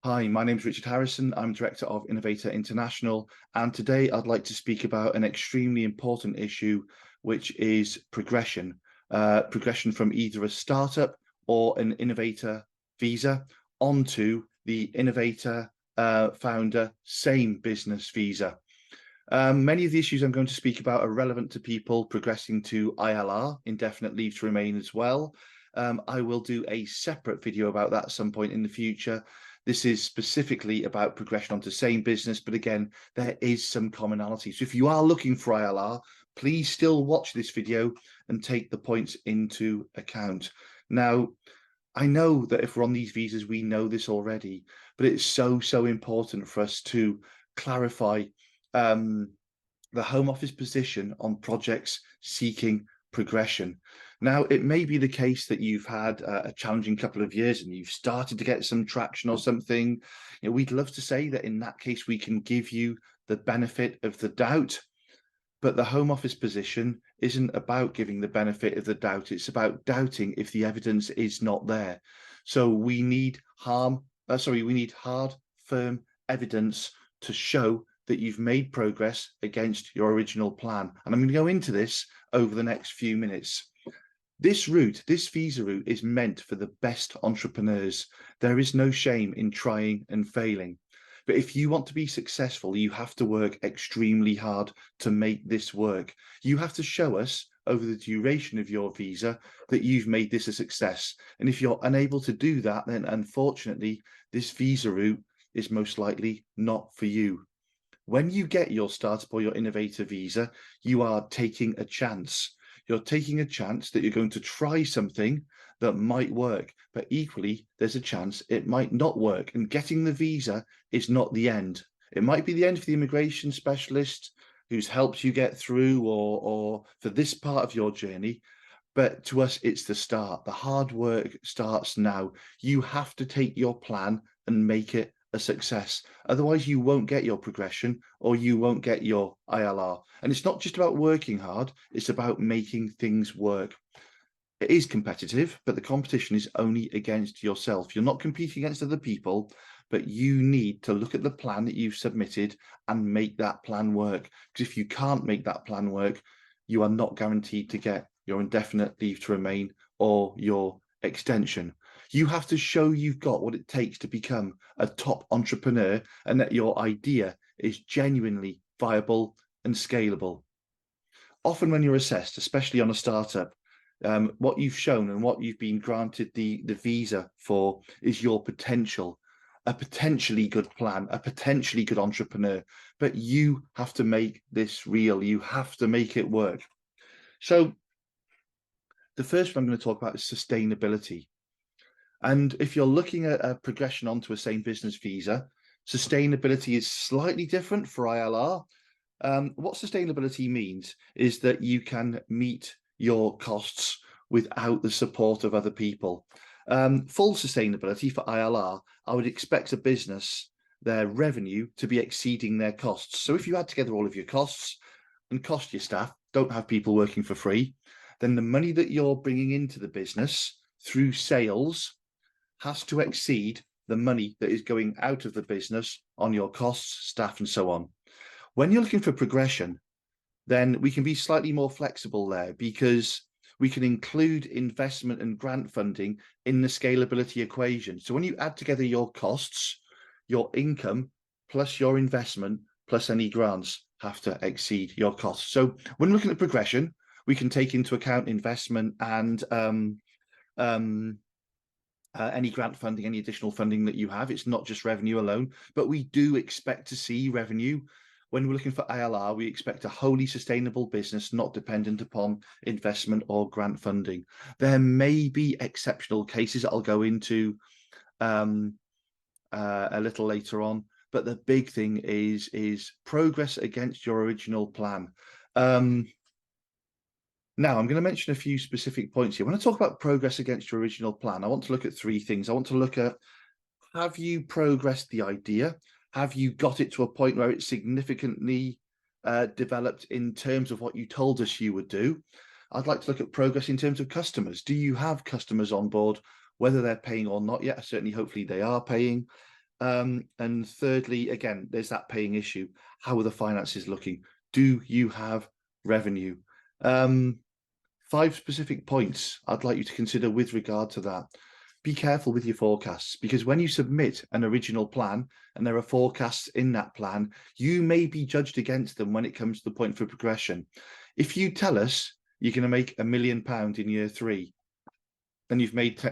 Hi, my name is Richard Harrison. I'm Director of Innovator International, and today I'd like to speak about an extremely important issue, which is progression. Progression from either a startup or an innovator visa onto the Innovator Founder same business visa. Many of the issues I'm going to speak about are relevant to people progressing to ILR, Indefinite Leave to Remain as well. I will do a separate video about that at some point in the future. This is specifically about progression onto same business, but again, there is some commonality. So if you are looking for ILR, please still watch this video and take the points into account. Now, I know that if we're on these visas, we know this already, but it's so important for us to clarify the Home Office position on projects seeking progression. Now, it may be the case that you've had a challenging couple of years and you've started to get some traction or something. We'd love to say that in that case, we can give you the benefit of the doubt. But the Home Office position isn't about giving the benefit of the doubt. It's about doubting if the evidence is not there. So we need hard, firm evidence to show that you've made progress against your original plan. And I'm going to go into this over the next few minutes. This visa route is meant for the best entrepreneurs. There is no shame in trying and failing. But if you want to be successful, you have to work extremely hard to make this work. You have to show us over the duration of your visa that you've made this a success. And if you're unable to do that, then unfortunately, this visa route is most likely not for you. When you get your startup or your innovator visa, you are taking a chance. You're taking a chance that you're going to try something that might work, but equally, there's a chance it might not work. And getting the visa is not the end. It might be the end for the immigration specialist who's helped you get through or for this part of your journey. But to us, it's the start. The hard work starts now. You have to take your plan and make it a success. Otherwise, you won't get your progression or you won't get your ILR. And it's not just about working hard, it's about making things work. It is competitive, but the competition is only against yourself. You're not competing against other people, but you need to look at the plan that you've submitted and make that plan work. Because if you can't make that plan work, you are not guaranteed to get your indefinite leave to remain or your extension. You have to show you've got what it takes to become a top entrepreneur and that your idea is genuinely viable and scalable. Often when you're assessed, especially on a startup, what you've shown and what you've been granted the visa for is your potential, a potentially good plan, a potentially good entrepreneur, but you have to make this real. You have to make it work. So the first one I'm going to talk about is sustainability. And if you're looking at a progression onto a same business visa, sustainability is slightly different for ILR. What sustainability means is that you can meet your costs without the support of other people. Full sustainability for ILR, I would expect a business, their revenue to be exceeding their costs. So if you add together all of your costs and cost your staff, don't have people working for free, then the money that you're bringing into the business through sales has to exceed the money that is going out of the business on your costs, staff, and so on. When you're looking for progression, then we can be slightly more flexible there because we can include investment and grant funding in the scalability equation. So when you add together your costs, your income plus your investment plus any grants have to exceed your costs. So when looking at progression, we can take into account investment and any grant funding, any additional funding that you have. It's not just revenue alone, but we do expect to see revenue. When we're looking for ILR, we expect a wholly sustainable business, not dependent upon investment or grant funding. There may be exceptional cases that I'll go into a little later on, but the big thing is progress against your original plan. Now, I'm going to mention a few specific points here. When I talk about progress against your original plan, I want to look at three things. I want to look at, have you progressed the idea? Have you got it to a point where it's significantly developed in terms of what you told us you would do? I'd like to look at progress in terms of customers. Do you have customers on board, whether they're paying or not yet? Certainly, hopefully they are paying. And thirdly, again, there's that paying issue. How are the finances looking? Do you have revenue? 5 specific points I'd like you to consider with regard to that. Be careful with your forecasts, because when you submit an original plan and there are forecasts in that plan, you may be judged against them when it comes to the point for progression. If you tell us you're going to make £1 million in year 3, and you've made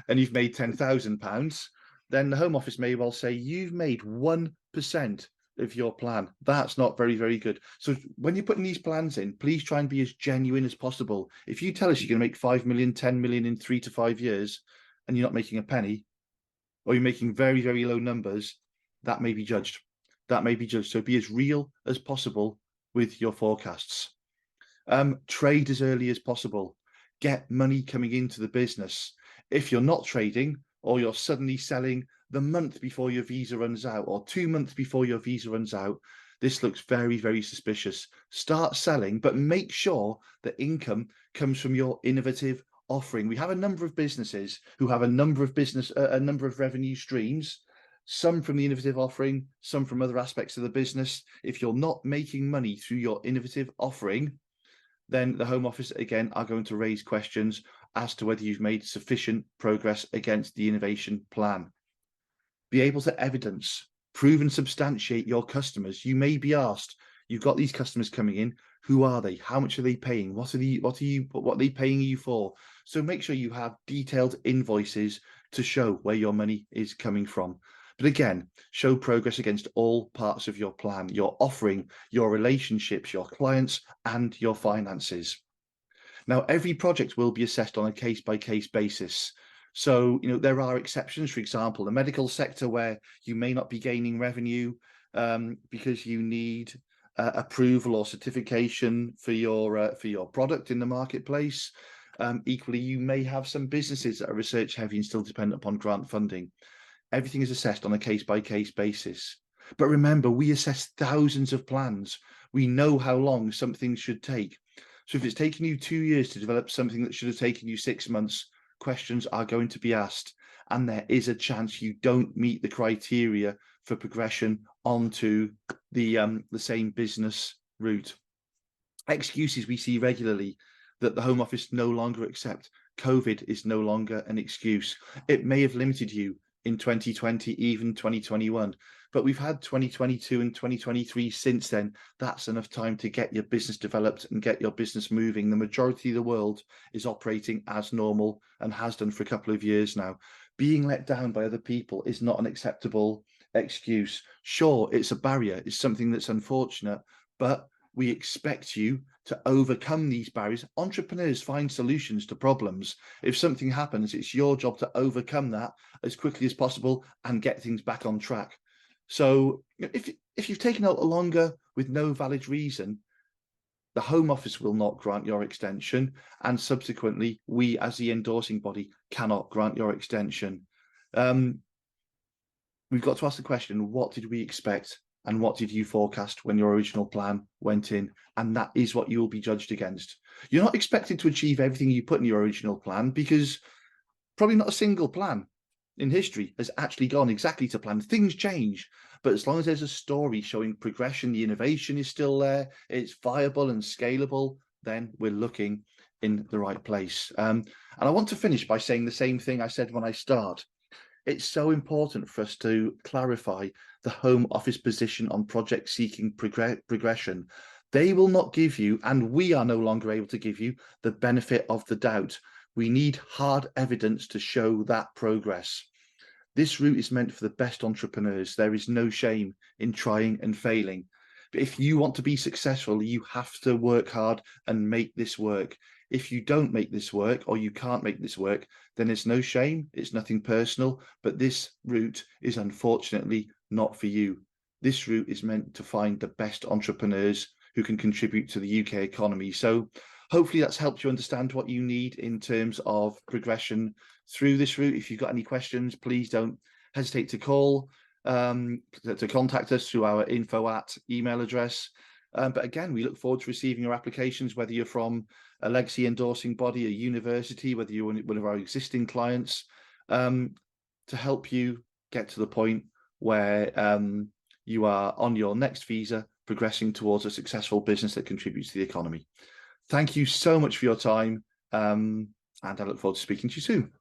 and you've made £10,000, then the Home Office may well say you've made 1% of your plan. That's not very, very good. So when you're putting these plans in, please try and be as genuine as possible. If you tell us you're going to make 5 million, 10 million in 3 to 5 years, and you're not making a penny, or you're making very, very low numbers, that may be judged. That may be judged. So be as real as possible with your forecasts. Trade as early as possible. Get money coming into the business. If you're not trading, or you're suddenly selling the month before your visa runs out, or 2 months before your visa runs out, this looks very, very suspicious. Start selling, but make sure that income comes from your innovative offering. We have a number of businesses who have a number of revenue streams, some from the innovative offering, some from other aspects of the business. If you're not making money through your innovative offering, then the Home Office, again, are going to raise questions as to whether you've made sufficient progress against the innovation plan. Be able to evidence, prove and substantiate your customers. You may be asked, you've got these customers coming in, who are they? How much are they paying? What are they paying you for? So make sure you have detailed invoices to show where your money is coming from. But again, show progress against all parts of your plan, your offering, your relationships, your clients, and your finances. Now, every project will be assessed on a case-by-case basis. So, there are exceptions, for example, the medical sector, where you may not be gaining revenue because you need approval or certification for your product in the marketplace. Equally, you may have some businesses that are research heavy and still dependent upon grant funding. Everything is assessed on a case-by-case basis. But remember, we assess thousands of plans. We know how long something should take. So if it's taken you 2 years to develop something that should have taken you 6 months, questions are going to be asked. And there is a chance you don't meet the criteria for progression onto the same business route. Excuses we see regularly that the Home Office no longer accept. COVID is no longer an excuse. It may have limited you in 2020, even 2021. But we've had 2022 and 2023 since then. That's enough time to get your business developed and get your business moving. The majority of the world is operating as normal and has done for a couple of years now. Being let down by other people is not an acceptable excuse. Sure, it's a barrier. It's something that's unfortunate, but we expect you to overcome these barriers. Entrepreneurs find solutions to problems. If something happens, it's your job to overcome that as quickly as possible and get things back on track. So if you've taken out longer with no valid reason, the Home Office will not grant your extension, and subsequently, we as the endorsing body cannot grant your extension. We've got to ask the question, what did we expect? And what did you forecast when your original plan went in? And that is what you will be judged against. You're not expected to achieve everything you put in your original plan, because probably not a single plan in history has actually gone exactly to plan. Things change, but as long as there's a story showing progression, the innovation is still there, it's viable and scalable, then we're looking in the right place. And I want to finish by saying the same thing I said when I start. It's so important for us to clarify the Home Office position on projects seeking progression. They will not give you, and we are no longer able to give you, the benefit of the doubt. We need hard evidence to show that progress. This route is meant for the best entrepreneurs. There is no shame in trying and failing. But if you want to be successful, you have to work hard and make this work. If you don't make this work, or you can't make this work, then there's no shame. It's nothing personal, but this route is unfortunately not for you. This route is meant to find the best entrepreneurs who can contribute to the UK economy. So hopefully that's helped you understand what you need in terms of progression through this route. If you've got any questions, please don't hesitate to call, to contact us through our info@ email address. But again, we look forward to receiving your applications, whether you're from a legacy endorsing body, a university, whether you're one of our existing clients, to help you get to the point where you are on your next visa, progressing towards a successful business that contributes to the economy. Thank you so much for your time, and I look forward to speaking to you soon.